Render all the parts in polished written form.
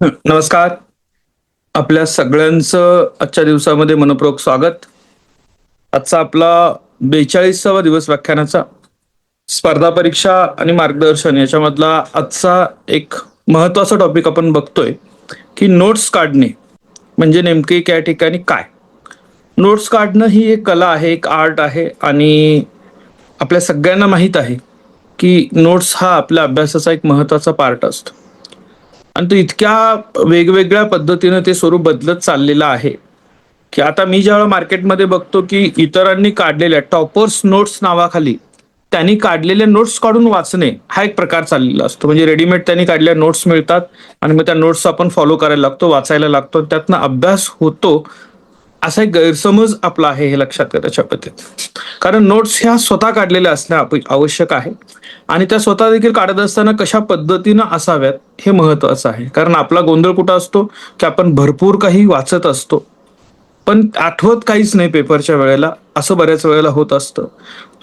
नमस्कार. आपल्या सगळ्यांचं आजच्या दिवसामध्ये मनःपूर्वक स्वागत. आजचा आपला 42वा दिवस व्याख्यानाचा. स्पर्धा परीक्षा आणि मार्गदर्शन याच्यामधला आजचा एक महत्वाचा टॉपिक आपण बघतोय, की नोट्स काढणे म्हणजे नेमके या ठिकाणी काय? नोट्स काढणं ही एक कला आहे, एक आर्ट आहे आणि आपल्या सगळ्यांना माहीत आहे, की नोट्स हा आपल्या अभ्यासाचा एक महत्वाचा पार्ट असतो. आणि तो इतक्या वेगवेगळ्या पद्धतीनं ते स्वरूप बदलत चाललेलं आहे, की आता मी ज्यावेळेला मार्केटमध्ये बघतो, की इतरांनी काढलेल्या टॉपर्स नोट्स नावाखाली त्यांनी काढलेले नोट्स काढून वाचणे हा एक प्रकार चाललेला असतो. म्हणजे रेडीमेड त्यांनी काढलेल्या नोट्स मिळतात आणि मग त्या नोट्स आपण फॉलो करायला लागतो, वाचायला लागतो. त्यातनं अभ्यास होतो असा एक गैरसमज आपला आहे, हे लक्षात घ्या त्याच्या पद्धतीत. कारण नोट्स ह्या स्वतः काढलेल्या असणं आवश्यक आहे आणि त्या स्वतः देखील काढत असताना कशा पद्धतीनं असाव्यात हे महत्वाचं आहे. कारण आपला गोंधळ कुठं असतो, की आपण भरपूर काही वाचत असतो, पण आठवत काहीच नाही पेपरच्या वेळेला, असं बऱ्याच वेळेला होत असतं.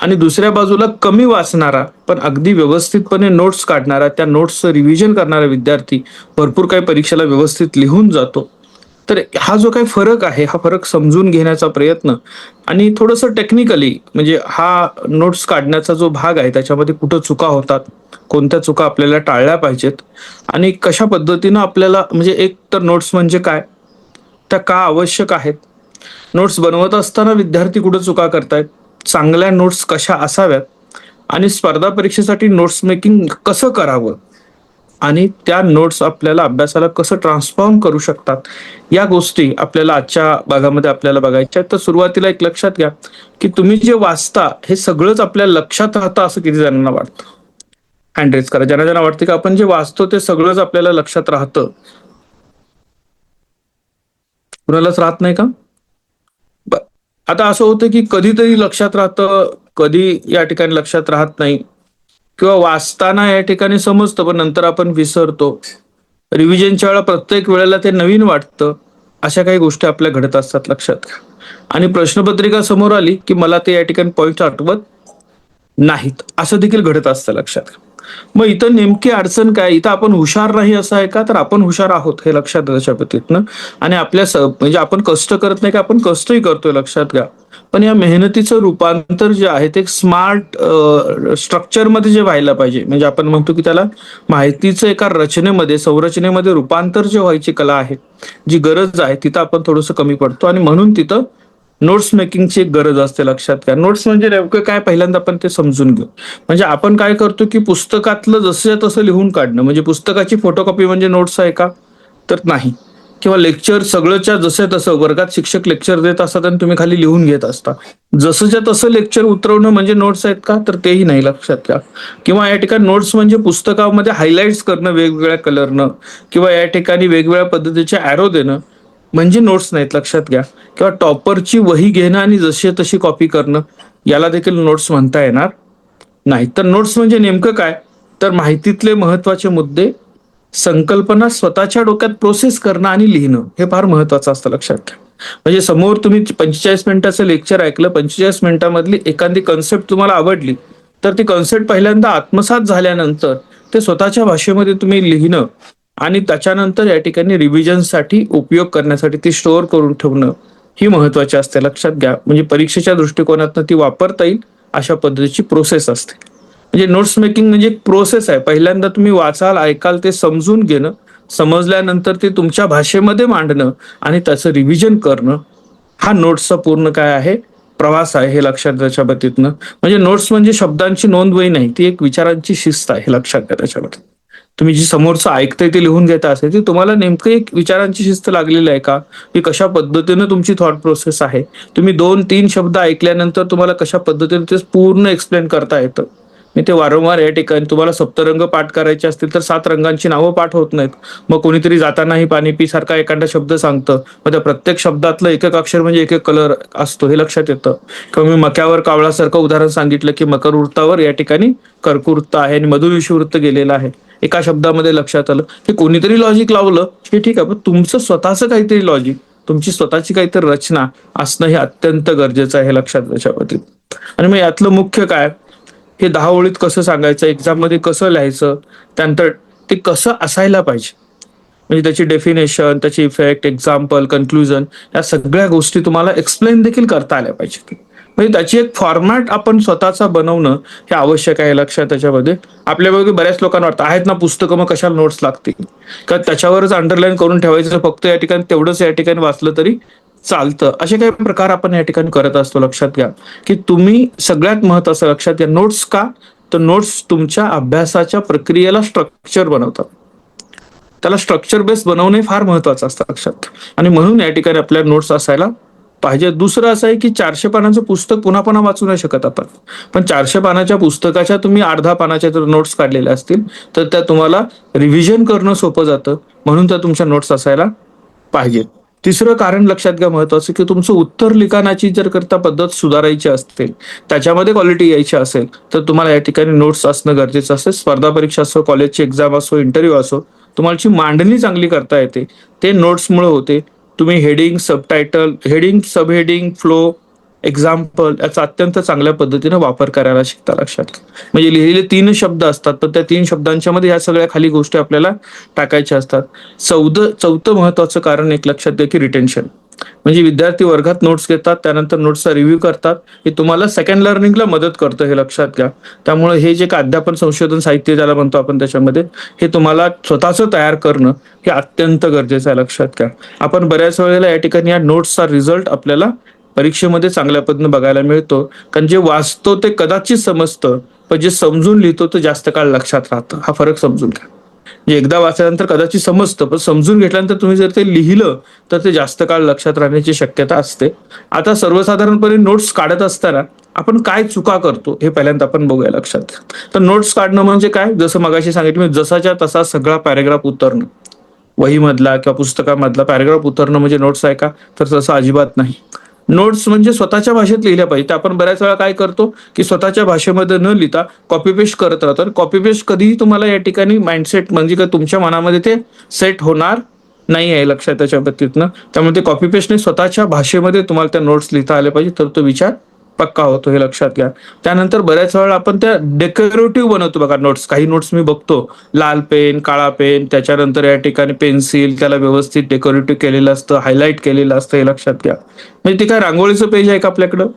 आणि दुसऱ्या बाजूला कमी वाचणारा पण अगदी व्यवस्थितपणे नोट्स काढणारा, त्या नोट्सचं रिव्हिजन करणारा विद्यार्थी भरपूर काही परीक्षेला व्यवस्थित लिहून जातो. तर हा जो काही फरक आहे, हा फरक समजून घेण्याचा प्रयत्न आणि थोडंसं टेक्निकली म्हणजे हा नोट्स काढण्याचा जो भाग आहे त्याच्यामध्ये कुठं चुका होतात, कोणत्या चुका आपल्याला टाळल्या पाहिजेत आणि कशा पद्धतीनं आपल्याला म्हणजे एक तर नोट्स म्हणजे काय, त्या का आवश्यक आहेत, नोट्स बनवत असताना विद्यार्थी कुठं चुका करतायत, चांगल्या नोट्स कशा असाव्यात आणि स्पर्धा परीक्षेसाठी नोट्स मेकिंग कसं करावं आणि त्या नोट्स आपल्याला अभ्यासाला कसं ट्रान्सफॉर्म करू शकतात, या गोष्टी आपल्याला आजच्या भागामध्ये आपल्याला बघायच्या आहेत. तर सुरुवातीला एक लक्षात घ्या, की तुम्ही जे वाचता हे सगळंच आपल्या लक्षात राहतं असं किती जणांना वाटतं? हँड रेज करा. ज्यांना ज्यांना वाटतं की आपण जे वाचतो ते सगळंच आपल्याला लक्षात राहतं. कुणालाच राहत नाही का? ब- आता असं होतं की कधीतरी लक्षात राहतं, कधी या ठिकाणी लक्षात राहत नाही किंवा वाचताना या ठिकाणी समजतं पण नंतर आपण विसरतो. रिव्हिजनच्या वेळेला प्रत्येक वेळेला ते नवीन वाटतं. अशा काही गोष्टी आपल्या घडत असतात, लक्षात घ्या. आणि प्रश्नपत्रिका समोर आली की मला ते या ठिकाणी पॉईंट आठवत नाहीत, असं देखील घडत असतं, लक्षात घ्या. मग इथं नेमकी अडचण काय? इथं आपण हुशार नाही असं आहे का? तर आपण हुशार आहोत हे लक्षात घ्या त्याच्या पद्धतीनं. आणि आपल्या म्हणजे आपण कष्ट करत नाही का? आपण कष्टही करतोय, लक्षात घ्या. पण या मेहनतीचं रूपांतर जे आहे ते स्मार्ट स्ट्रक्चरमध्ये जे व्हायला पाहिजे, म्हणजे आपण म्हणतो की त्याला माहितीचं एका रचनेमध्ये, संरचनेमध्ये रूपांतर जे व्हायची कला आहे, जी गरज आहे, तिथं आपण थोडंसं कमी पडतो आणि म्हणून तिथं नोट्स मेकिंगची एक गरज असते, लक्षात घ्या. नोट्स म्हणजे नेमकं काय पहिल्यांदा आपण ते समजून घेऊ. म्हणजे आपण काय करतो की पुस्तकातलं जसं तसं लिहून काढणं, म्हणजे पुस्तकाची फोटोकॉपी म्हणजे नोट्स आहे का? तर नाही. किंवा लेक्चर सगळंच्या जसं तसं वर्गात शिक्षक लेक्चर देत असतात आणि तुम्ही खाली लिहून घेत असता. जसंच्या तसं लेक्चर उतरवणं म्हणजे नोट्स आहेत का? तर तेही नाही, लक्षात घ्या. किंवा या ठिकाणी नोट्स म्हणजे पुस्तकामध्ये हायलाइट्स करणं वेगवेगळ्या कलरनं किंवा या ठिकाणी वेगवेगळ्या पद्धतीचे ॲरो देणं म्हणजे नोट्स नाहीत, लक्षात घ्या. किंवा टॉपरची वही घेणं आणि जशी तशी कॉपी करणं, याला देखील नोट्स म्हणता येणार नाही. तर नोट्स म्हणजे नेमकं काय? तर माहितीतले महत्वाचे मुद्दे, संकल्पना स्वतःच्या डोक्यात प्रोसेस करणं आणि लिहिणं हे फार महत्वाचं असतं, लक्षात घ्या. म्हणजे समोर तुम्ही 45 मिनिटाचं लेक्चर ऐकलं, 45 मिनिटामधली एखादी कन्सेप्ट तुम्हाला आवडली, तर ती कन्सेप्ट पहिल्यांदा आत्मसात झाल्यानंतर ते स्वतःच्या भाषेमध्ये तुम्ही लिहिणं आणि त्याच्यानंतर या ठिकाणी रिव्हिजनसाठी उपयोग करण्यासाठी ती स्टोअर करून ठेवणं ही महत्वाची असते, लक्षात घ्या. म्हणजे परीक्षेच्या दृष्टिकोनातून ती वापरता येईल अशा पद्धतीची प्रोसेस असते. म्हणजे नोट्स मेकिंग म्हणजे एक प्रोसेस आहे. पहिल्यांदा तुम्ही वाचाल, ऐकाल, ते समजून घेणं, समजल्यानंतर ते तुमच्या भाषेमध्ये मांडणं आणि त्याचं रिव्हिजन करणं, हा नोट्सचा पूर्ण काय आहे, प्रवास आहे, हे लक्षात घ्या त्याच्या बाबतीतनं. म्हणजे नोट्स म्हणजे शब्दांची नोंदवही नाही, ती एक विचारांची शिस्त आहे, हे लक्षात घ्या त्याच्यामध्ये. तुम्ही जी समोरचं ऐकताय ते लिहून घेता असेल, ती तुम्हाला नेमकं एक विचारांची शिस्त लागलेली आहे का? की कशा पद्धतीनं तुमची थॉट प्रोसेस आहे? तुम्ही 2-3 शब्द ऐकल्यानंतर तुम्हाला कशा पद्धतीने ते पूर्ण एक्सप्लेन करता येतं? मी ते वारंवार या ठिकाणी तुम्हाला सप्तरंग पाठ करायचे असतील तर 7 रंगांची नावं पाठ होत नाहीत. मग कोणीतरी जातानाही पाणी पी सारखा एखादा शब्द सांगतं. मग त्या प्रत्येक शब्दातलं एक-एक अक्षर म्हणजे एक-एक कलर असतो, हे लक्षात येतं. किंवा मी मक्यावर कावळासारखं उदाहरण सांगितलं की मकर वृत्तावर या ठिकाणी कर्कवृत्त आहे आणि मधु विषुववृत्त गेलेलं आहे. एका शब्दामध्ये लक्षात आलं. हे कोणीतरी लॉजिक लावलं हे ठीक आहे, पण तुमचं स्वतःचं काहीतरी लॉजिक, तुमची स्वतःची काहीतरी रचना असणं हे अत्यंत गरजेचं आहे, हे लक्षात घ्या. आणि मग यातलं मुख्य काय, हे 10 ओळीत कसं सांगायचं, एक्झाम मध्ये कसं लिहायचं, त्यानंतर ते कसं असायला पाहिजे. म्हणजे त्याची डेफिनेशन, त्याची इफेक्ट, एक्झाम्पल, कन्क्लुजन या सगळ्या गोष्टी तुम्हाला एक्सप्लेन देखील करता आल्या पाहिजेत. म्हणजे त्याची एक फॉर्मॅट आपण स्वतःचा बनवणं हे आवश्यक आहे. लक्षात त्याच्यामध्ये आपल्यापैकी बऱ्याच लोकांना वाटतं आहेत ना पुस्तकं, मग कशाला नोट्स लागतील, का त्याच्यावरच अंडरलाईन करून ठेवायचं, फक्त या ठिकाणी तेवढंच या ठिकाणी वाचलं तरी चालतं. असे काही प्रकार आपण या ठिकाणी करत असतो. लक्षात घ्या की तुम्ही सगळ्यात महत्वाचं लक्षात घ्या, नोट्स का, तर नोट्स तुमच्या अभ्यासाच्या प्रक्रियेला स्ट्रक्चर बनवतात. त्याला स्ट्रक्चर बेस बनवणे फार महत्वाचं असतं लक्षात. आणि म्हणून या ठिकाणी आपल्या नोट्स असायला पाहिजे. दुसरं असं आहे की 400 पानाचं पुस्तक पुन्हा पुन्हा वाचू नाही शकत आपण. पण 400 पानाच्या पुस्तकाच्या तुम्ही अर्धा पानाच्या जर नोट्स काढलेल्या असतील तर त्या तुम्हाला रिव्हिजन करणं सोपं जातं. म्हणून त्या तुमच्या नोट्स असायला पाहिजेत. तिसरं कारण लक्षात घ्या महत्वाचं, की तुमचं उत्तर लिखाणाची जर करता पद्धत सुधारायची असते, त्याच्यामध्ये क्वालिटी यायची असेल, तर तुम्हाला या ठिकाणी नोट्स असणं गरजेचं असेल. स्पर्धा परीक्षा असो, कॉलेजची एक्झाम असो, इंटरव्ह्यू असो, तुम्हाची मांडणी चांगली करता येते ते नोट्समुळे होते. तुम्ही हेडिंग, सबटायटल, हेडिंग, सब हेडिंग, फ्लो, एक्झाम्पल याचा अत्यंत चांगल्या पद्धतीने वापर करायला शिकता. लक्षात घ्या. म्हणजे लिहिलेले 3 शब्द असतात, तर त्या 3 शब्दांच्या मध्ये या सगळ्या खाली गोष्टी आपल्याला टाकायच्या असतात. चौथं महत्वाचं कारण एक लक्षात घ्या की रिटेन्शन. म्हणजे विद्यार्थी वर्गात नोट्स घेतात, त्यानंतर नोट्सचा रिव्ह्यू करतात. हे तुम्हाला सेकंड लर्निंगला मदत करतं, हे लक्षात घ्या. त्यामुळे हे जे अध्यापन संशोधन साहित्य ज्याला म्हणतो आपण, त्याच्यामध्ये हे तुम्हाला स्वतःचं तयार करणं हे अत्यंत गरजेचं आहे. लक्षात घ्या. आपण बऱ्याच वेळेला या ठिकाणी या नोट्सचा रिझल्ट आपल्याला परीक्षेमध्ये चांगल्या पद्धतीने बघायला मिळतो. कारण जे वाचतो ते कदाचित समजतं, पण जे समजून लिहितो ते जास्त काळ लक्षात राहतं. हा फरक समजून घ्या. जे एकदा वाचल्यानंतर कदाचित समजतं, पण समजून घेतल्यानंतर तुम्ही जर ते लिहिलं तर ते जास्त काळ लक्षात राहण्याची शक्यता असते. आता सर्वसाधारणपणे नोट्स काढत असताना आपण काय चुका करतो हे पहिल्यांदा आपण बघूया. लक्षात घ्या. तर नोट्स काढणं म्हणजे काय, जसं मगाशी सांगितलं, जसाच्या तसा सगळा पॅरेग्राफ उतरणं. वहीमधला किंवा पुस्तकामधला पॅरेग्राफ उतरणं म्हणजे नोट्स आहे का, तर तसं अजिबात नाही. नोट्स म्हणजे स्वतःच्या भाषेत लिहिल्या पाहिजे. आपण बऱ्याच वेळा काय करतो की स्वतःच्या भाषेमध्ये न लिहिता कॉपी पेस्ट करत राहतो. कॉपी पेस्ट कधीही तुम्हाला या ठिकाणी माइंडसेट म्हणजे का तुमच्या मनामध्ये ते सेट होणार नाही आहे. लक्षात त्याच्या बाबतीतनं. त्यामुळे ते कॉपी पेस्टने स्वतःच्या भाषेमध्ये तुम्हाला त्या नोट्स लिहिता आले पाहिजे, तर तो विचार पक्का होतो, हे लक्षात घ्या. त्यानंतर बऱ्याच वेळा आपण त्या डेकोरेटिव्ह बनवतो बघा नोट्स. काही नोट्स मी बघतो लाल पेन, काळा पेन, त्याच्यानंतर या ठिकाणी पेन्सिल, त्याला व्यवस्थित डेकोरेटिव्ह केलेलं असतं, हायलाइट केलेलं असतं, हे लक्षात घ्या. म्हणजे ते काय रांगोळीचं पेज आहे का आपल्याकडं,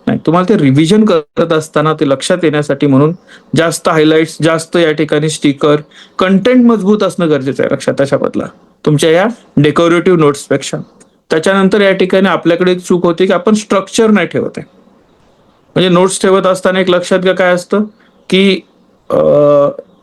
नाही. तुम्हाला ते रिव्हिजन करत असताना ते लक्षात येण्यासाठी म्हणून जास्त हायलाइट्स, जास्त या ठिकाणी स्टिकर, कंटेंट मजबूत असणं गरजेचं आहे. लक्षात त्याच्याबद्दला तुमच्या या डेकोरेटिव्ह नोट्स पेक्षा. त्याच्यानंतर या ठिकाणी आपल्याकडे एक चूक होते की आपण स्ट्रक्चर नाही ठेवत आहे. म्हणजे नोट्स ठेवत असताना एक लक्षात घ्या काय असतं की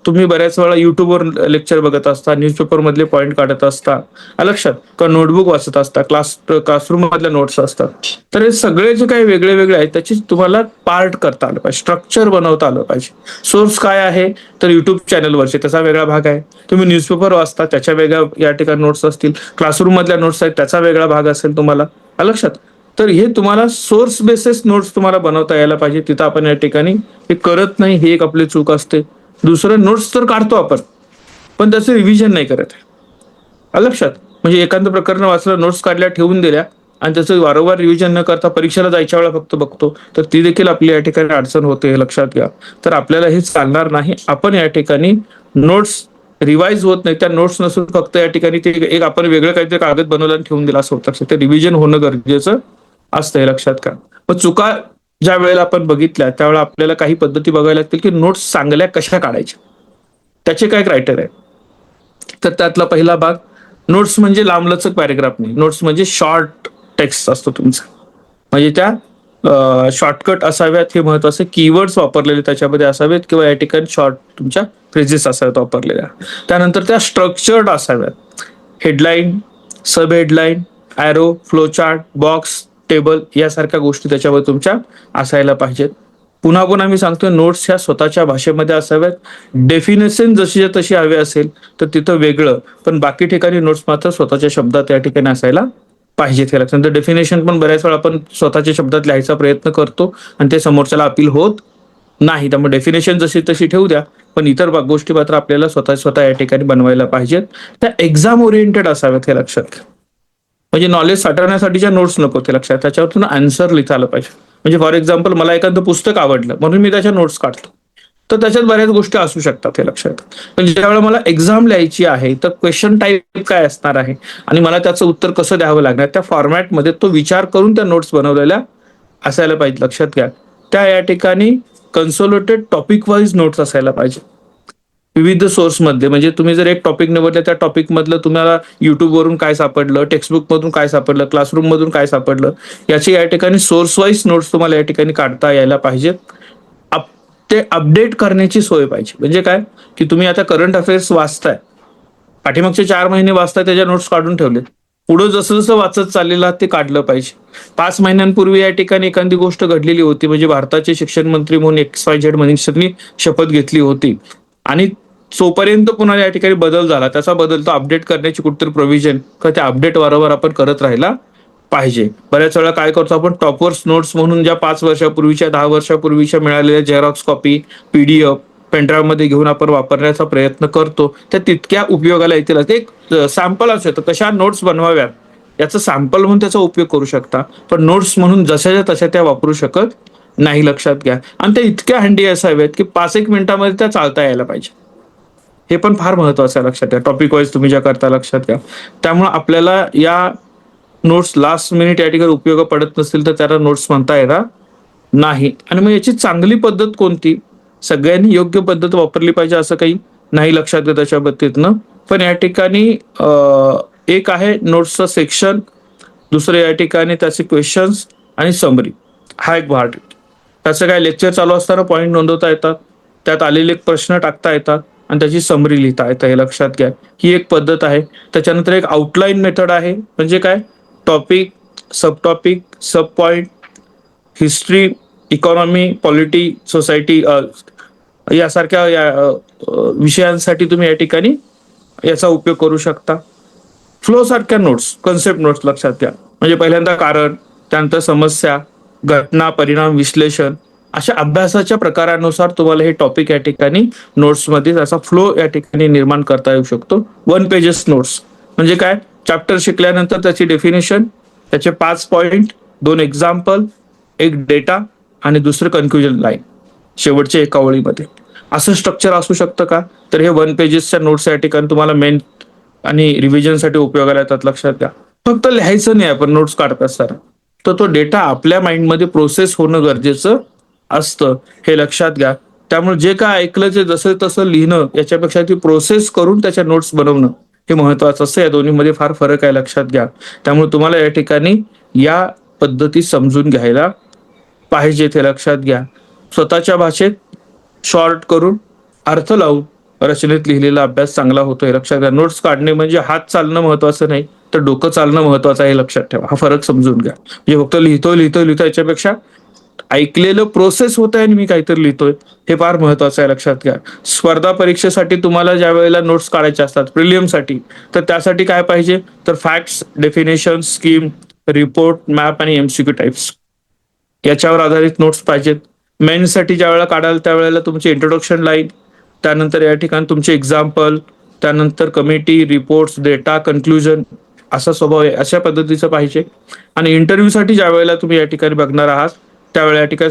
तुम्ही बऱ्याच वेळा युट्यूबवर लेक्चर बघत असता, न्यूजपेपर मधले पॉईंट काढत असता, लक्षात का नोटबुक वाचत असता, क्लासरूम मधल्या नोट्स असतात. तर हे सगळे जे काही वेगळे वेगळे आहेत त्याची तुम्हाला पार्ट करता आलं पाहिजे, स्ट्रक्चर बनवता आलं पाहिजे. सोर्स काय आहे, तर युट्यूब चॅनलवरचे त्याचा वेगळा भाग आहे. तुम्ही न्यूजपेपर वाचता त्याच्या वेगळ्या या ठिकाणी नोट्स असतील, क्लासरूम मधल्या नोट्स आहेत त्याचा वेगळा भाग असेल तुम्हाला, लक्षात. तर हे तुम्हाला सोर्स बेसिस नोट्स तुम्हाला बनवता यायला पाहिजे. तिथं आपण या ठिकाणी हे करत नाही, ही एक आपली चूक असते. दुसरं, नोट्स तर काढतो आपण पण त्याचं रिव्हिजन नाही करत आहे, लक्षात. म्हणजे एखादं प्रकरण वाचलं, नोट्स काढल्या, ठेवून दिल्या आणि त्याचं वारंवार रिव्हिजन न करता परीक्षेला जायच्या वेळेला फक्त बघतो, तर ती देखील आपली या ठिकाणी अडचण होते, हे लक्षात घ्या. तर आपल्याला हे चालणार नाही. आपण या ठिकाणी नोट्स रिवाइज होत नाही, त्या नोट्स नसून फक्त या ठिकाणी ते एक आपण वेगळं काहीतरी कागद बनवलं आणि ठेवून दिला असं होतं. ते रिव्हिजन होणं गरजेचं असतं, हे लक्षात घ्या. पण चुका ज्या वेळेला आपण बघितल्या त्यावेळेला आपल्याला काही पद्धती बघायला लागतील की नोट्स चांगल्या कशा काढायच्या, त्याचे काय क्रायटेरिया आहे. तर त्यातला पहिला भाग, नोट्स म्हणजे लांबलचक पॅरेग्राफ नाही. नोट्स म्हणजे शॉर्ट टेक्स्ट असतो तुमचा. म्हणजे त्या शॉर्टकट असाव्यात, हे महत्वाचं. कीवर्ड्स वापरलेले त्याच्यामध्ये असावेत किंवा या ठिकाणी शॉर्ट तुमच्या फ्रेजेस असाव्यात वापरलेल्या. त्यानंतर त्या स्ट्रक्चर्ड असाव्यात. Headline, sub headline, arrow, flowchart, box, table यासारख्या गोष्टी त्याच्यावर तुमच्या असायला पाहिजेत. पुन्हा पुन्हा मी सांगतोय, नोट्स ह्या स्वतःच्या भाषेमध्ये असाव्यात. डेफिनेशन जशी तशी हवी असेल तर तिथं वेगळं, पण बाकी ठिकाणी नोट्स मात्र स्वतःच्या शब्दात या ठिकाणी असायला पाहिजेत. हे लक्षात. डेफिनेशन पण बऱ्याच वेळा आपण स्वतःच्या शब्दात लिहायचा प्रयत्न करतो आणि ते समोरच्याला अपील होत नाही. त्यामुळे डेफिनेशन जशी तशी ठेवू द्या, पण इतर गोष्टी मात्र आपल्याला स्वतः या ठिकाणी बनवायला पाहिजेत. त्या एक्झाम ओरिएंटेड असाव्यात, हे लक्षात घ्या. म्हणजे नॉलेज साठवण्यासाठीच्या नोट्स नको, ते लक्षात. त्याच्यावरतून आन्सर लिहिता आलं पाहिजे. म्हणजे फॉर एक्झाम्पल, मला एखादं पुस्तक आवडलं म्हणून मी त्याच्या नोट्स काढतो, तर त्याच्यात बऱ्याच गोष्टी असू शकतात, हे लक्षात. पण ज्यावेळेला मला एक्झाम लिहायची आहे, तर क्वेश्चन टाईप काय असणार आहे आणि मला त्याचं उत्तर कसं द्यावं लागणार, त्या फॉर्मॅटमध्ये तो विचार करून त्या नोट्स बनवलेल्या असायला पाहिजे, लक्षात घ्या. त्या या ठिकाणी कन्सोलिडेटेड टॉपिक वाईज नोट्स असायला पाहिजे. विविध सोर्समध्ये, म्हणजे तुम्ही जर एक टॉपिक निवडलं, त्या टॉपिक मधलं तुम्हाला युट्यूबवरून काय सापडलं, टेक्स्टबुक मधून काय सापडलं, क्लासरूम मधून काय सापडलं, याची या ठिकाणी सोर्स वाईज नोट्स तुम्हाला या ठिकाणी काढता यायला पाहिजेत. ते अपडेट करण्याची सोय पाहिजे. म्हणजे काय, की तुम्ही आता करंट अफेअर्स वाचताय, पाठीमागचे 4 महिने वाचताय, त्याच्या नोट्स काढून ठेवले. पुढे जसं जसं वाचत चाललेलं ते काढलं पाहिजे. 5 महिन्यांपूर्वी या ठिकाणी एखादी गोष्ट घडलेली होती, म्हणजे भारताचे शिक्षण मंत्री म्हणून XYZ मनीषांनी शपथ घेतली होती आणि तोपर्यंत पुन्हा या ठिकाणी बदल झाला, त्याचा बदल तो अपडेट करण्याची कुठेतरी प्रोव्हिजन का ते अपडेट वारंवार आपण करत राहिला पाहिजे. बऱ्याच वेळा काय करतो आपण, टॉपर्स नोट्स म्हणून ज्या 5 वर्षापूर्वीच्या 10 वर्षापूर्वीच्या मिळालेल्या झेरॉक्स कॉपी, PDF पेनड्राईव्ह मध्ये घेऊन आपण वापरण्याचा प्रयत्न करतो, त्या तितक्या उपयोगाला येतील. ते एक सॅम्पल असू शकतं, कशा नोट्स बनवाव्यात याचं सॅम्पल म्हणून त्याचा उपयोग करू शकता, पण नोट्स म्हणून जशाच्या तशा त्या वापरू शकत नाही, लक्षात घ्या. आणि त्या इतक्या हँडी असाव्यात की 5-1 मिनिटामध्ये त्या चालता यायला पाहिजे. हे पण फार महत्वाचं आहे, लक्षात घ्या. टॉपिक वाईज तुम्ही ज्या करता, लक्षात घ्या. त्यामुळे आपल्याला या नोट्स लास्ट मिनिट या ठिकाणी उपयोग पडत नसतील तर त्याला नोट्स म्हणता येणार नाही. आणि मग याची चांगली पद्धत कोणती, सगळ्यांनी योग्य पद्धत वापरली पाहिजे असं काही नाही, लक्षात घ्या त्याच्या बाबतीतनं. पण या ठिकाणी एक आहे नोट्सचं सेक्शन, दुसरं या ठिकाणी त्याचे क्वेश्चन्स आणि समरी, हा एक भाग. त्याचं काय, लेक्चर चालू असताना पॉईंट नोंदवता येतात, त्यात आलेले प्रश्न टाकता येतात आणि त्याची समरी लिहिता येतं, हे लक्षात घ्या. ही एक पद्धत आहे. त्याच्यानंतर एक आउटलाईन मेथड आहे. म्हणजे काय, topic, sub topic, sub point, history, economy, polity, society यासारख्या विषयांसाठी तुम्ही या ठिकाणी याचा उपयोग करू शकता. फ्लो सारख्या नोट्स, कन्सेप्ट नोट्स, लक्षात घ्या. म्हणजे पहिल्यांदा कारण, त्यानंतर समस्या, घटना, परिणाम, विश्लेषण, अशा अभ्यासाच्या प्रकारानुसार तुम्हाला हे टॉपिक या ठिकाणी नोट्समध्ये त्याचा फ्लो या ठिकाणी निर्माण करता येऊ शकतो. 1 पेजेस नोट्स म्हणजे काय, चॅप्टर शिकल्यानंतर त्याची डेफिनेशन, त्याचे 5 पॉइंट, 2 एक्झाम्पल, एक डेटा आणि दुसरं कन्क्लुजन लाईन शेवटच्या एका ओळीमध्ये, असं स्ट्रक्चर असू शकतं का. तर हे 1 पेजेसच्या नोट्स या ठिकाणी तुम्हाला मेन आणि रिव्हिजनसाठी उपयोगाला येतात, लक्षात घ्या. फक्त लिहायचं नाही आपण नोट्स काढत असताना, तर तो डेटा आपल्या माइंडमध्ये प्रोसेस होणं गरजेचं असतं, हे लक्षात घ्या. त्यामुळे जे काय ऐकलं ते जसं तसं लिहिणं याच्यापेक्षा ती प्रोसेस करून त्याच्या नोट्स बनवणं हे महत्वाचं असतं. या दोन्हीमध्ये फार फरक आहे, लक्षात घ्या. त्यामुळे तुम्हाला या ठिकाणी या पद्धती समजून घ्यायला पाहिजे, ते लक्षात घ्या. स्वतःच्या भाषेत शॉर्ट करून अर्थ लावून रचनेत लिहिलेला अभ्यास चांगला होतोय, लक्षात घ्या. नोट्स काढणे म्हणजे हात चालणं महत्वाचं नाही, तर डोकं चालणं महत्वाचं आहे, लक्षात ठेवा. हा फरक समजून घ्या. म्हणजे फक्त लिहितोय याच्यापेक्षा ऐकलेलं प्रोसेस होत आहे आणि मी काहीतरी लिहितोय, हे फार महत्वाचं आहे, लक्षात घ्या. स्पर्धा परीक्षेसाठी तुम्हाला ज्या वेळेला नोट्स काढायचे असतात प्रिलियमसाठी, तर त्यासाठी काय पाहिजे, तर facts, definition, scheme, report, map आणि MCQ टाइप्स याच्यावर आधारित नोट्स पाहिजेत. मेन्ससाठी ज्या वेळेला काढाल त्यावेळेला तुमची इंट्रोडक्शन लाईन, त्यानंतर या ठिकाणी तुमचे एक्झाम्पल, त्यानंतर कमिटी, रिपोर्ट्स, डेटा, कन्क्लुजन, असा स्वभाव आहे, अशा पद्धतीचं पाहिजे. आणि इंटरव्ह्यूसाठी ज्या वेळेला तुम्ही या ठिकाणी बघणार आहात त्यावेळेला या ठिकाणी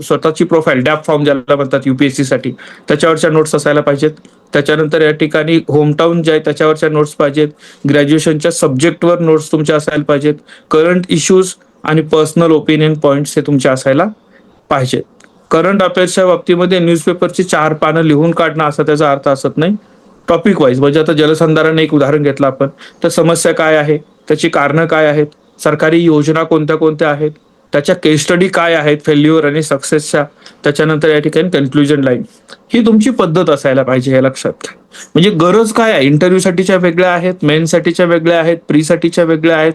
स्वतःची प्रोफाईल, डॅप फॉर्म ज्याला म्हणतात UPSC साठी, त्याच्यावरच्या नोट्स असायला पाहिजेत. त्याच्यानंतर या ठिकाणी होमटाऊन जे आहे त्याच्यावरच्या नोट्स पाहिजेत. ग्रॅज्युएशनच्या सब्जेक्टवर नोट्स तुमच्या असायला पाहिजेत. करंट इश्यूज आणि पर्सनल ओपिनियन पॉइंट्स हे तुमचे असायला पाहिजेत. करंट अफेअर्सच्या बाबतीमध्ये न्यूजपेपरची 4 पानं लिहून काढणं असा त्याचा अर्थ असत नाही. टॉपिक वाईज, म्हणजे आता जलसंधारण एक उदाहरण घेतलं आपण, तर समस्या काय आहे, त्याची कारणं काय आहेत, सरकारी योजना कोणत्या कोणत्या आहेत, त्याच्या केस स्टडी काय आहेत, फेल्युअर आणि सक्सेसच्या, त्याच्यानंतर या ठिकाणी कन्क्लुजन लाईन, ही तुमची पद्धत असायला पाहिजे, हे लक्षात घ्या. म्हणजे गरज काय आहे, इंटरव्ह्यूसाठीच्या वेगळ्या आहेत, मेनसाठीच्या वेगळ्या आहेत, प्रीसाठीच्या वेगळ्या आहेत.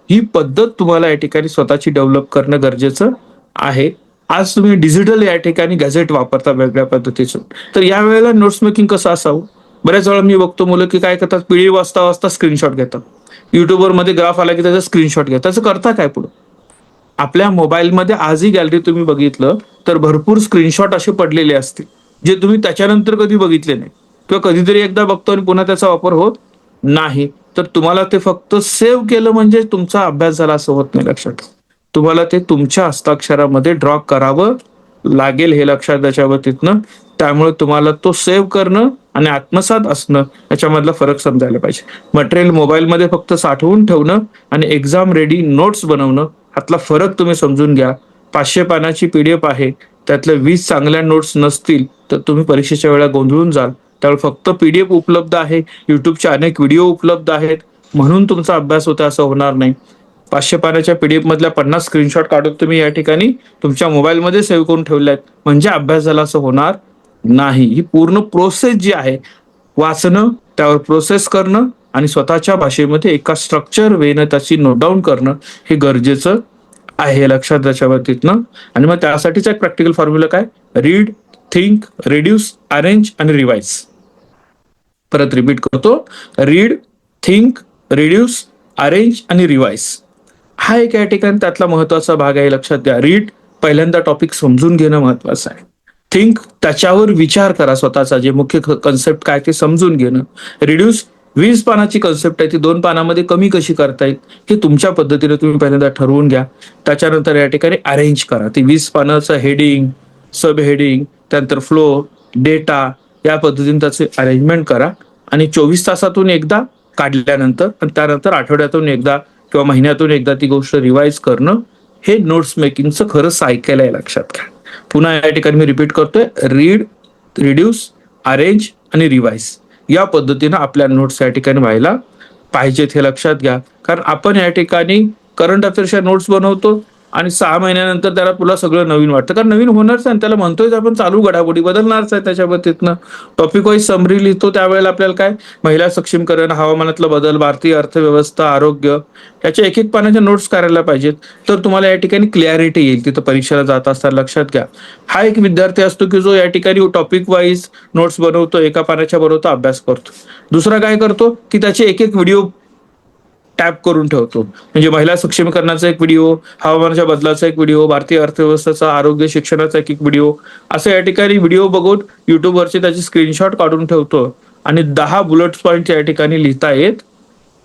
ही पद्धत तुम्हाला या ठिकाणी स्वतःची डेव्हलप करणं गरजेचं आहे. आज तुम्ही डिजिटल या ठिकाणी गॅझेट वापरता वेगळ्या पद्धतीचं, तर या वेळेला नोट्स मेकिंग कसं असावं. बऱ्याच वेळा मी बघतो मुलं की काय करतात, PDF वाचता वाचता स्क्रीनशॉट घेतात, युट्यूबवर मध्ये ग्राफ आला की त्याचा स्क्रीनशॉट घेतात. त्याचं करता काय पुढं. आपल्या मोबाईलमध्ये आजही गॅलरी तुम्ही बघितलं तर भरपूर स्क्रीनशॉट असे पडलेले असतील, जे तुम्ही त्याच्यानंतर कधी बघितले नाही किंवा कधीतरी एकदा बघतो आणि पुन्हा त्याचा वापर होत नाही. तर तुम्हाला ते फक्त सेव्ह केलं म्हणजे तुमचा अभ्यास झाला असं होत नाही, लक्षात. तुम्हाला ते तुमच्या हस्ताक्षरामध्ये ड्रॉ करावं लागेल, हे लक्षात त्याच्या बाबतीतनं त्यामुळे तुम्हाला तो सेव्ह करणं आणि आत्मसात असणं याच्यामधला फरक समजायला पाहिजे. मटेरियल मोबाईलमध्ये फक्त साठवून ठेवणं आणि एक्झाम रेडी नोट्स बनवणं ह्यातला फरक तुम्ही समजून घ्या. 500 पानाची PDF आहे, त्यातल्या 20 चांगल्या नोट्स नसतील तर तुम्ही परीक्षेच्या वेळेला गोंधळून जाल. त्यामुळे फक्त PDF उपलब्ध आहे, युट्यूबचे अनेक व्हिडिओ उपलब्ध आहेत म्हणून तुमचा अभ्यास होता असं होणार नाही. 500 पानाच्या PDF मधल्या 50 स्क्रीनशॉट काढून तुम्ही या ठिकाणी तुमच्या मोबाईलमध्ये सेव्ह करून ठेवले आहेत म्हणजे अभ्यास झाला असं होणार नाही. ही पूर्ण प्रोसेस जी आहे, वाचणं, त्यावर प्रोसेस करणं आणि स्वतःच्या भाषेमध्ये एका स्ट्रक्चर वेनं त्याची नोट डाऊन करणं हे गरजेचं आहे, लक्षात त्याच्या बाबतीतनं. आणि मग त्यासाठीचा एक प्रॅक्टिकल फॉर्म्युला काय, रीड, थिंक, रिड्यूस, अरेंज आणि रिवाइज. परत रिपीट करतो, रीड, थिंक, रिड्यूस, अरेंज आणि रिवाइज. हा एक या ठिकाणी त्यातला महत्वाचा भाग आहे, लक्षात घ्या. रीड, पहिल्यांदा टॉपिक समजून घेणं महत्वाचं आहे. थिंक, त्याच्यावर विचार करा, स्वतःचा जे मुख्य कन्सेप्ट काय ते समजून घेणं. रिड्यूस, 20 पानाची कन्सेप्ट आहे ती 2 पानामध्ये कमी कशी करता येईल हे तुमच्या पद्धतीने तुम्ही पहिल्यांदा ठरवून घ्या. त्याच्यानंतर या ठिकाणी अरेंज करा, ती 20 पानाचं हेडिंग, सब हेडिंग, त्यानंतर फ्लो, डेटा या पद्धतीने त्याचे अरेंजमेंट करा. आणि 24 तासातून एकदा काढल्यानंतर आणि त्यानंतर आठवड्यातून एकदा किंवा महिन्यातून एकदा ती गोष्ट रिवाइज करणं हे नोट्स मेकिंगचं खरं सायकल आहे, लक्षात घ्या. पुन्हा या ठिकाणी मी रिपीट करतोय, रीड, रिड्यूस, अरेंज आणि रिवाइज या पद्धतीनं आपल्या नोट्स या ठिकाणी व्हायला पाहिजेत, हे लक्षात घ्या. कारण आपण या ठिकाणी करंट अफेअर्सच्या नोट्स बनवतो आणि 6 महिन्यानंतर त्याला पुन्हा सगळं नवीन वाटतं, कारण नवीन होणारच आहे. त्याला म्हणतोय आपण चालू घडामोडी बदलणारच आहे. त्याच्या बाबतीतनं टॉपिक वाईज समरी लिहितो त्यावेळेला आपल्याला काय, महिला सक्षमीकरण, हवामानातला बदल, भारतीय अर्थव्यवस्था, आरोग्य याच्या एक एक पानाच्या नोट्स करायला पाहिजेत. तर तुम्हाला या ठिकाणी क्लॅरिटी येईल तिथं परीक्षेला जात असताना, लक्षात घ्या. हा एक विद्यार्थी असतो की जो या ठिकाणी टॉपिक वाईज नोट्स बनवतो, एका पानाच्या बनवतो, अभ्यास करतो. दुसरा काय करतो की त्याचे एक एक व्हिडिओ टॅप करून ठेवतो, म्हणजे महिला सक्षमीकरणाचा एक व्हिडिओ, हवामानाच्या बदलाचा एक व्हिडिओ, भारतीय अर्थव्यवस्थेचा, आरोग्य शिक्षणाचा एक एक व्हिडिओ, असं या ठिकाणी व्हिडिओ बघून युट्यूबवरचे त्याचे स्क्रीनशॉट काढून ठेवतो आणि 10 बुलेट पॉईंट या ठिकाणी लिहिता येत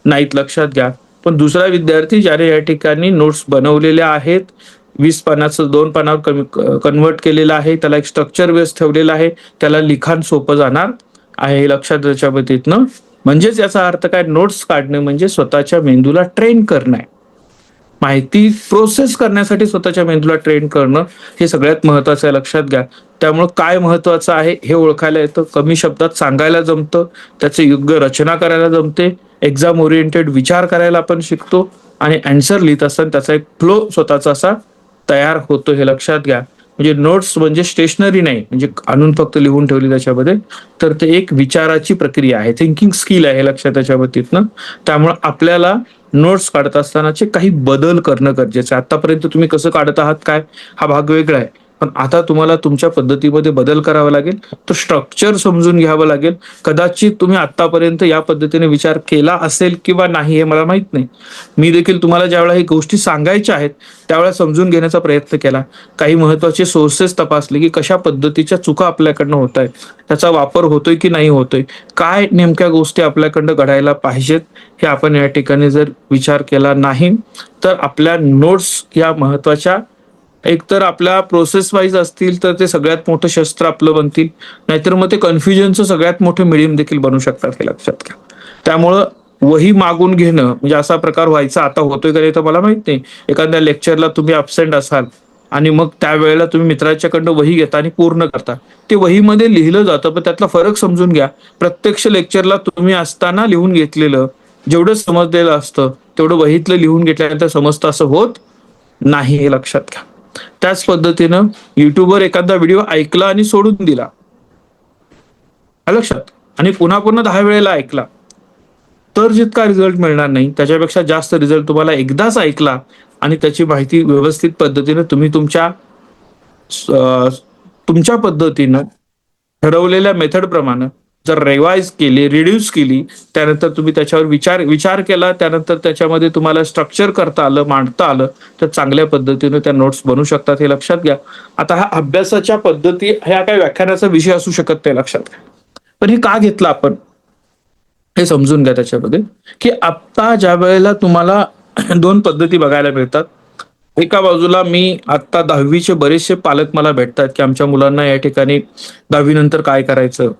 नाहीत, लक्षात घ्या. पण दुसरा विद्यार्थी ज्याने या ठिकाणी नोट्स बनवलेल्या आहेत, 20 पानाचं 2 पानावर कन्वर्ट केलेलं आहे, त्याला एक स्ट्रक्चर बेस ठेवलेला आहे, त्याला लिखाण सोपं जाणार आहे, हे लक्षात त्याच्या बाबतीतनं. म्हणजेच याचा अर्थ काय, नोट्स काढणं म्हणजे स्वतःच्या मेंदूला ट्रेन करणं आहे. माहिती प्रोसेस करण्यासाठी स्वतःच्या मेंदूला ट्रेन करणं हे सगळ्यात महत्वाचं आहे, लक्षात घ्या. त्यामुळं काय महत्वाचं आहे हे ओळखायला येतं, कमी शब्दात सांगायला जमतं, त्याचे योग्य रचना करायला जमते, एक्झाम ओरिएंटेड विचार करायला आपण शिकतो आणि अँसर लिहित असताना त्याचा एक फ्लो स्वतःचा असा तयार होतो, हे लक्षात घ्या. म्हणजे नोट्स म्हणजे स्टेशनरी नाही, म्हणजे आणून फक्त लिहून ठेवली त्याच्यामध्ये, तर ते एक विचाराची प्रक्रिया आहे, थिंकिंग स्किल आहे, लक्षात त्याच्या बाबतीतनं. त्यामुळे आपल्याला नोट्स काढत असतानाचे काही बदल करणं गरजेचं आहे. आतापर्यंत तुम्ही कसं काढत आहात काय हा भाग वेगळा आहे, पण आता तुम्हाला तुमच्या पद्धतीमध्ये बदल करावा लागेल, तर स्ट्रक्चर समजून घ्यावं लागेल. कदाचित तुम्ही आतापर्यंत या पद्धतीने विचार केला असेल किंवा नाही हे मला माहित नाही. मी देखील तुम्हाला ज्यावेळेला ही गोष्टी सांगायच्या आहेत त्यावेळेला समजून घेण्याचा प्रयत्न केला, काही महत्वाचे सोर्सेस तपासले की कशा पद्धतीच्या चुका आपल्याकडनं होत आहेत, त्याचा वापर होतोय की नाही होतोय, काय नेमक्या गोष्टी आपल्याकडनं घडायला पाहिजेत हे आपण या ठिकाणी जर विचार केला नाही तर आपल्या नोट्स या महत्वाच्या एकतर आपल्या प्रोसेस वाईज असतील तर ते सगळ्यात मोठं शस्त्र आपलं बनतील, नाहीतर मग ते कन्फ्युजनचं सगळ्यात मोठं मिडियम देखील बनू शकतात, हे लक्षात घ्या. त्यामुळं वही मागून घेणं म्हणजे असा प्रकार व्हायचा, आता होतोय का नाही तर मला माहित नाही. एखाद्या लेक्चरला तुम्ही अब्सेंट असाल आणि मग त्यावेळेला तुम्ही मित्राच्याकडनं वही घेता आणि पूर्ण करता, ते वहीमध्ये लिहिलं जातं पण त्यातला फरक समजून घ्या. प्रत्यक्ष लेक्चरला तुम्ही असताना लिहून घेतलेलं जेवढं समजलेलं असतं तेवढं वहीतलं लिहून घेतल्यानंतर समजतं असं होत नाही, हे लक्षात घ्या. त्याच पद्धतीनं युट्यूबवर एखादा व्हिडिओ ऐकला आणि सोडून दिला, लक्षात, आणि पुन्हा पुन्हा 10 वेळेला ऐकला तर जितका रिझल्ट मिळणार नाही त्याच्यापेक्षा जास्त रिझल्ट तुम्हाला एकदाच ऐकला आणि त्याची माहिती व्यवस्थित पद्धतीने तुम्ही तुमच्या पद्धतीनं ठरवलेल्या मेथड प्रमाणे जर रिवाइज केली, रिड्यूस केली, त्यानंतर तुम्ही त्याच्यावर विचार केला, त्यानंतर त्याच्यामध्ये तुम्हाला स्ट्रक्चर करता आलं, मांडता आलं, तर चांगल्या पद्धतीने त्या नोट्स बनू शकतात, हे लक्षात घ्या. आता हा अभ्यासाच्या पद्धती ह्या काही व्याख्यानाचा विषय असू शकत नाही, लक्षात घ्या. पण हे का घेतलं आपण हे समजून घ्या त्याच्यामध्ये, की आता ज्या वेळेला तुम्हाला 2 पद्धती बघायला मिळतात. एका बाजूला मी आता 10वीचे बरेचसे पालक मला भेटतात, की आमच्या मुलांना या ठिकाणी 10वी नंतर काय करायचं,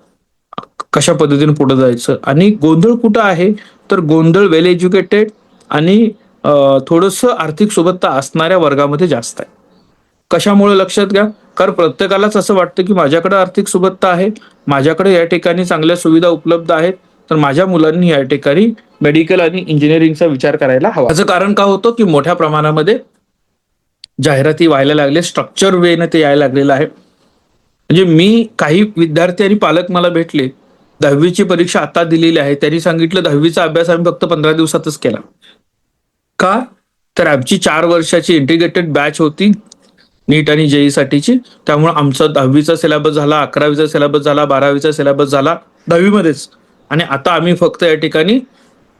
कशा पद्धतीने पुढे जायचं, आणि गोंधळ कुठं आहे, तर गोंधळ वेल एज्युकेटेड आणि थोडंसं आर्थिक सोबतता असणाऱ्या वर्गामध्ये जास्त आहे. कशामुळे लक्षात घ्या, कारण प्रत्येकालाच असं वाटतं, की माझ्याकडे आर्थिक सुबत्ता आहे, माझ्याकडे या ठिकाणी चांगल्या सुविधा उपलब्ध आहेत, तर माझ्या मुलांनी या ठिकाणी मेडिकल आणि इंजिनिअरिंगचा विचार करायला हवा. याचं कारण का होतं, की मोठ्या प्रमाणामध्ये जाहिराती व्हायला लागले, स्ट्रक्चर वेने ते यायला लागलेलं आहे. म्हणजे मी काही विद्यार्थी आणि पालक मला भेटले, 10वीची परीक्षा आता दिलेली आहे. त्यांनी सांगितलं 10वीचा अभ्यास आम्ही फक्त 15 दिवसातच केला. का? तर आमची 4 वर्षाची इंटिग्रेटेड बॅच होती नीट आणि जेई साठीची. त्यामुळे आमचा 10वीचा सिलेबस झाला, 11वीचा सिलेबस झाला, 12वीचा सिलेबस झाला 10वी मध्येच. आणि आता आम्ही फक्त या ठिकाणी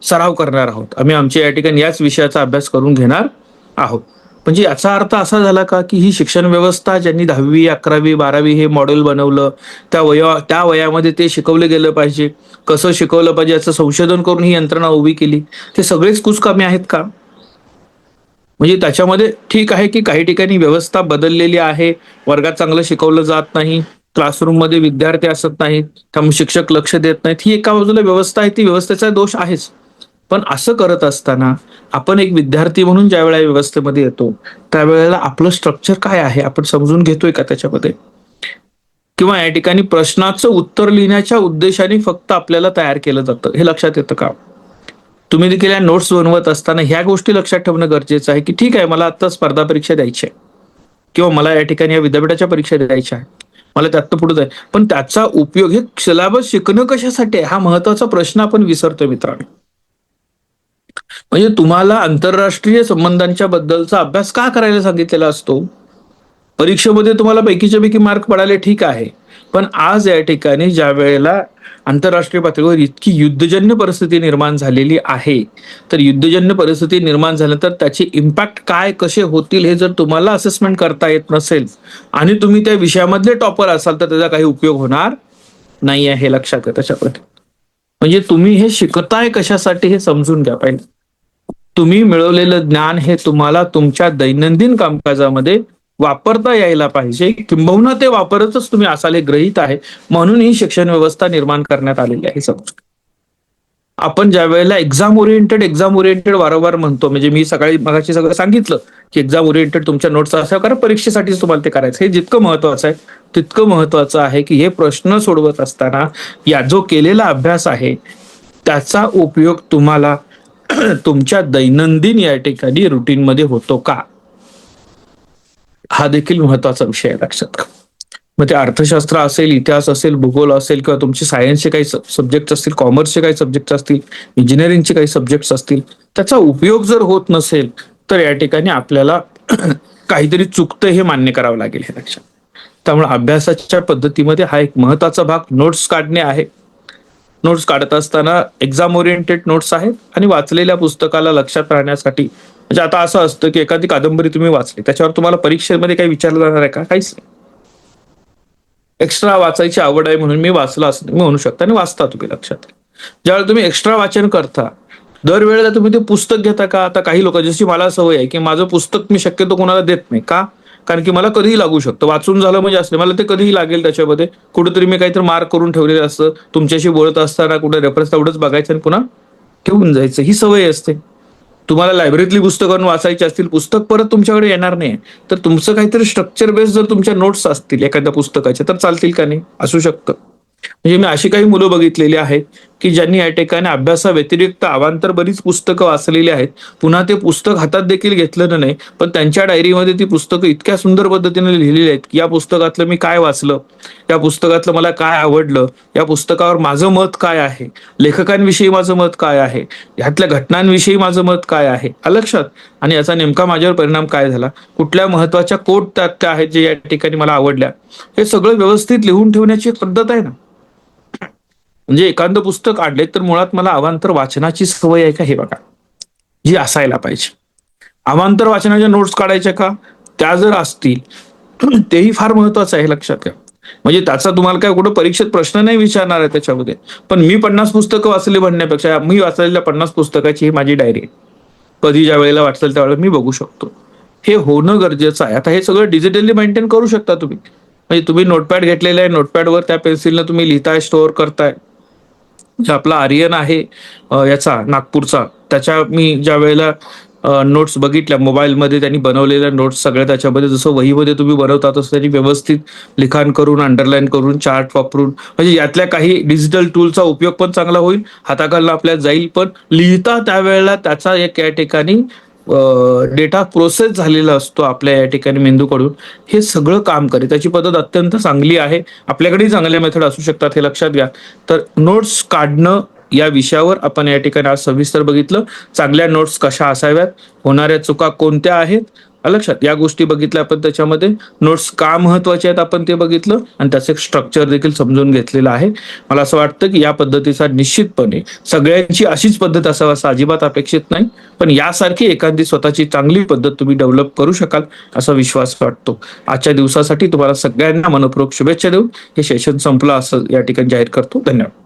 सराव करणार आहोत. आम्ही आमच्या या ठिकाणी याच विषयाचा अभ्यास करून घेणार आहोत. म्हणजे याचा अर्थ असा झाला का, की ही शिक्षण व्यवस्था ज्यांनी 10वी, 11वी, 12वी हे मॉडेल बनवलं, त्या वयामध्ये ते शिकवलं गेलं पाहिजे, कसं शिकवलं पाहिजे याचं संशोधन करून ही यंत्रणा उभी केली. ते सगळेच कुचकामे आहेत का? म्हणजे त्याच्यामध्ये ठीक आहे, की काही ठिकाणी व्यवस्था बदललेली आहे, वर्गात चांगलं शिकवलं जात नाही, क्लासरूम मध्ये विद्यार्थी असत नाहीत, त्यामुळे शिक्षक लक्ष देत नाहीत. ही एका बाजूला व्यवस्था आहे, ती व्यवस्थेचा दोष आहेच. पण असं करत असताना आपण एक विद्यार्थी म्हणून ज्या वेळेला व्यवस्थेमध्ये येतो, त्यावेळेला आपलं स्ट्रक्चर काय आहे आपण समजून घेतोय का त्याच्यामध्ये? किंवा या ठिकाणी प्रश्नाचं उत्तर लिहिण्याच्या उद्देशाने फक्त आपल्याला तयार केलं जातं, हे लक्षात येतं का? तुम्ही देखील या नोट्स बनवत असताना ह्या गोष्टी लक्षात ठेवणं गरजेचं आहे, की ठीक आहे, मला आता स्पर्धा परीक्षा द्यायची आहे किंवा मला या ठिकाणी या विद्यापीठाच्या परीक्षा द्यायच्या आहे, मला त्यात पुढे जाईल, पण त्याचा उपयोग हे सिलेबस शिकणं कशासाठी आहे, हा महत्वाचा प्रश्न आपण विसरतो मित्रांनो. म्हणजे तुम्हाला आंतरराष्ट्रीय संबंधांच्या बद्दलचा अभ्यास का करायला सांगितलेला असतो? परीक्षेमध्ये तुम्हाला पैकीच्या पैकी मार्क पडाले ठीक आहे, पण आज या ठिकाणी ज्या वेळेला आंतरराष्ट्रीय पातळीवर इतकी युद्धजन्य परिस्थिती निर्माण झालेली आहे, तर युद्धजन्य परिस्थिती निर्माण झाल्यानंतर त्याचे इम्पॅक्ट काय कसे होतील हे जर तुम्हाला असेसमेंट करता येत नसेल आणि तुम्ही त्या विषयामधले टॉपर असाल, तर त्याचा काही उपयोग होणार नाही आहे, हे लक्षात आहे त्याच्यामध्ये. म्हणजे तुम्ही हे शिकताय कशासाठी हे समजून घ्या पाहिजे. तुम्ही मिळवलेलं ज्ञान हे तुम्हाला तुमच्या दैनंदिन कामकाजामध्ये वापरता यायला पाहिजे, किंबहुना ते वापरतच तुम्ही असाल हे गृहीत आहे, म्हणून ही शिक्षण व्यवस्था निर्माण करण्यात आलेली आहे. समज आपण ज्या वेळेला एक्झाम ओरिएंटेड वारंवार म्हणतो, म्हणजे मी सकाळी मगाशी सगळं सांगितलं की एक्झाम ओरिएंटेड तुमच्या नोट्स असावं, कारण परीक्षेसाठीच तुम्हाला ते करायचं. हे जितकं महत्वाचं आहे तितकं महत्वाचं आहे की हे प्रश्न सोडवत असताना या जो केलेला अभ्यास आहे त्याचा उपयोग तुम्हाला तुमच्या दैनंदिन या ठिकाणी रुटीन मध्ये होतो का, हा देखील महत्वाचा विषय आहे, लक्षात का? मग ते अर्थशास्त्र असेल, इतिहास असेल, भूगोल असेल, किंवा तुमचे सायन्सचे काही सब्जेक्ट असतील, कॉमर्सचे काही सब्जेक्ट असतील, इंजिनिअरिंगचे काही सब्जेक्ट असतील, त्याचा उपयोग जर होत नसेल तर या ठिकाणी आपल्याला काहीतरी चुकतं हे मान्य करावं लागेल, हे लक्षात. त्यामुळे अभ्यासाच्या पद्धतीमध्ये हा एक महत्वाचा भाग नोट्स काढणे आहे. नोट्स काढत असताना एक्झाम ओरिएंटेड नोट्स आहेत आणि वाचलेल्या पुस्तकाला लक्षात राहण्यासाठी. म्हणजे आता असं असतं की एखादी कादंबरी तुम्ही वाचली, त्याच्यावर तुम्हाला परीक्षेमध्ये काही विचारलं जाणार आहे का? काहीच नाही. एक्स्ट्रा वाचायची आवड आहे म्हणून मी वाचला असं मी म्हणू शकता, आणि वाचता तुम्ही, लक्षात. ज्यावेळेला तुम्ही एक्स्ट्रा वाचन करता, दरवेळेला तुम्ही ते पुस्तक घेता का? आता काही लोक, जशी मला सवय आहे की माझं पुस्तक मी शक्यतो कोणाला देत नाही का, कारण की मला कधीही लागू शकतं. वाचून झालं म्हणजे असले मला ते कधीही लागेल, त्याच्यामध्ये कुठेतरी मी काहीतरी मार्क करून ठेवलेलं असतं, तुमच्याशी बोलत असताना कुठे रेफरन्स तेवढंच बघायचं आणि पुन्हा ठेवून जायचं, ही सवय असते. तुम्हाला लायब्ररीतली पुस्तकं वाचायची असतील, पुस्तक परत तुमच्याकडे येणार नाही, तर तुमचं काहीतरी स्ट्रक्चर बेस जर तुमच्या नोट्स असतील एखाद्या पुस्तकाच्या, तर चालतील का? नाही असू शकतं. म्हणजे मी अशी काही मुलं बघितलेली आहेत की ज्यांनी या ठिकाणी अभ्यासा व्यतिरिक्त अवांतर बरीच पुस्तकं वाचलेली आहेत, पुन्हा ते पुस्तक हातात देखील घेतलं नाही, पण त्यांच्या डायरीमध्ये ती पुस्तकं इतक्या सुंदर पद्धतीने लिहिलेली आहेत की या पुस्तकातलं मी काय वाचलं, या पुस्तकातलं मला काय आवडलं, या पुस्तकावर माझं मत काय आहे, लेखकांविषयी माझं मत काय आहे, ह्यातल्या घटनांविषयी माझं मत काय आहे, लक्षात. आणि याचा नेमका माझ्यावर परिणाम काय झाला, कुठल्या महत्वाच्या कोट त्यात आहेत जे या ठिकाणी मला आवडल्या, हे सगळं व्यवस्थित लिहून ठेवण्याची एक पद्धत आहे ना. म्हणजे एखादं पुस्तक काढले तर मुळात मला अवांतर वाचनाची सवय आहे का, हे बघा, जी असायला पाहिजे. अवांतर वाचनाच्या नोट्स काढायच्या का, त्या जर असतील तेही फार महत्वाचं आहे, लक्षात घ्या. म्हणजे त्याचा तुम्हाला काय कुठं परीक्षेत प्रश्न नाही विचारणार आहे त्याच्यामध्ये, पण मी 50 पुस्तकं वाचली म्हणण्यापेक्षा मी वाचलेल्या 50 पुस्तकाची ही माझी डायरी आहे. कधी ज्या वेळेला वाचेल त्यावेळेला मी बघू शकतो. हे होणं गरजेचं आहे. आता हे सगळं डिजिटली मेंटेन करू शकता तुम्ही. म्हणजे तुम्ही नोटपॅड घेतलेला आहे, नोटपॅडवर त्या पेन्सिलनं तुम्ही लिहिताय, स्टोअर करताय. जे आपला आर्यन आहे याचा नागपूरचा, त्याच्या मी ज्या वेळेला नोट्स बघितल्या मोबाईलमध्ये त्यांनी बनवलेल्या नोट्स सगळ्या त्याच्यामध्ये जसं वहीमध्ये तुम्ही बनवता तसं त्यांनी व्यवस्थित लिखाण करून, अंडरलाईन करून, चार्ट वापरून, म्हणजे यातल्या काही डिजिटल टूलचा उपयोग पण चांगला होईल, हाताखालनं आपल्याला जाईल, पण लिहिता त्यावेळेला त्याचा एक या ठिकाणी डेटा प्रोसेस झालेला असतो आपल्या या ठिकाणी मेंदूकडून. हे सगळं काम करेल. त्याची पद्धत अत्यंत चांगली आहे. आपल्याकडेही चांगल्या मेथड असू शकतात, हे लक्षात घ्या. तर नोट्स काढणं या विषयावर आपण या ठिकाणी आज सविस्तर बघितलं. चांगल्या नोट्स कशा असाव्यात, होणाऱ्या चुका कोणत्या आहेत, लक्षात या गोष्टी बघितल्या आपण. त्याच्यामध्ये नोट्स का महत्वाचे आहेत आपण ते बघितलं आणि त्याचं एक स्ट्रक्चर देखील समजून घेतलेलं आहे. मला असं वाटतं की या पद्धतीचा निश्चितपणे सगळ्यांची अशीच पद्धत असावं असं अजिबात अपेक्षित नाही, पण यासारखी एखादी स्वतःची चांगली पद्धत तुम्ही डेव्हलप करू शकाल असा विश्वास वाटतो. आजच्या दिवसासाठी तुम्हाला सगळ्यांना मनपूर्वक शुभेच्छा देऊन हे सेशन संपलं असं या ठिकाणी जाहीर करतो. धन्यवाद.